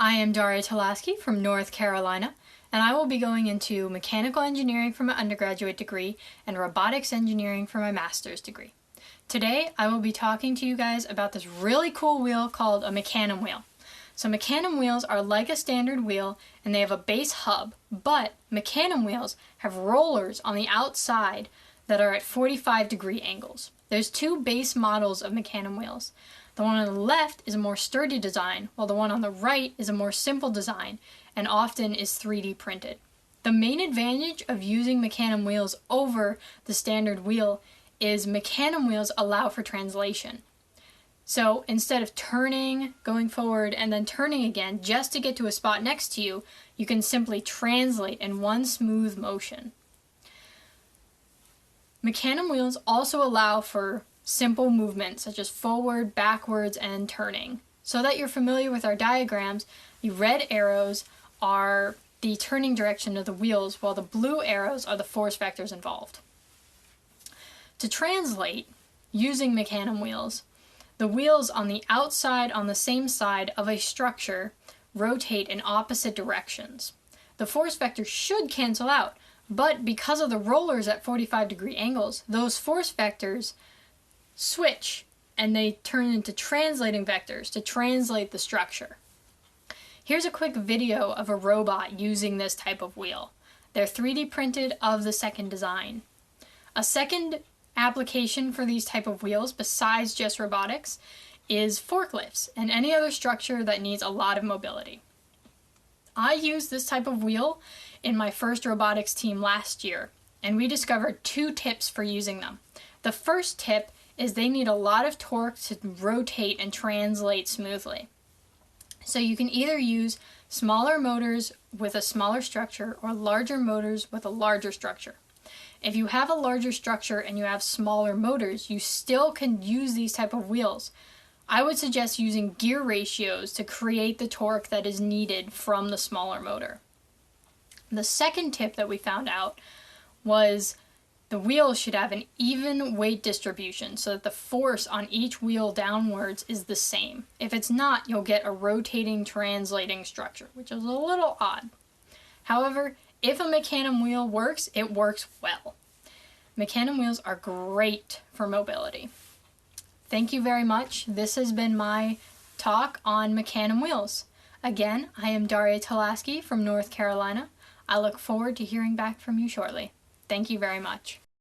I am Daria Talaski from North Carolina, and I will be going into mechanical engineering for my undergraduate degree and robotics engineering for my master's degree. Today, I will be talking to you guys about this really cool wheel called a Mecanum wheel. So Mecanum wheels are like a standard wheel and they have a base hub, but Mecanum wheels have rollers on the outside that are at 45-degree angles. There's two base models of Mecanum wheels. The one on the left is a more sturdy design, while the one on the right is a more simple design and often is 3D printed. The main advantage of using Mecanum wheels over the standard wheel is Mecanum wheels allow for translation. So instead of turning, going forward, and then turning again just to get to a spot next to you, you can simply translate in one smooth motion. Mecanum wheels also allow for simple movements such as forward, backwards, and turning. So that you're familiar with our diagrams, the red arrows are the turning direction of the wheels, while the blue arrows are the force vectors involved. To translate, using Mecanum wheels, the wheels on the outside on the same side of a structure rotate in opposite directions. The force vectors should cancel out, but because of the rollers at 45-degree angles, those force vectors switch and they turn into translating vectors to translate the structure. Here's a quick video of a robot using this type of wheel. They're 3D printed of the second design. A second application for these type of wheels, besides just robotics, is forklifts and any other structure that needs a lot of mobility. I used this type of wheel in my first robotics team last year, and we discovered two tips for using them. The first tip is they need a lot of torque to rotate and translate smoothly. So you can either use smaller motors with a smaller structure or larger motors with a larger structure. If you have a larger structure and you have smaller motors, you still can use these type of wheels. I would suggest using gear ratios to create the torque that is needed from the smaller motor. The second tip that we found out was the wheels should have an even weight distribution so that the force on each wheel downwards is the same. If it's not, you'll get a rotating, translating structure, which is a little odd. However, if a Mecanum wheel works, it works well. Mecanum wheels are great for mobility. Thank you very much. This has been my talk on Mecanum wheels. Again, I am Daria Talaski from North Carolina. I look forward to hearing back from you shortly. Thank you very much.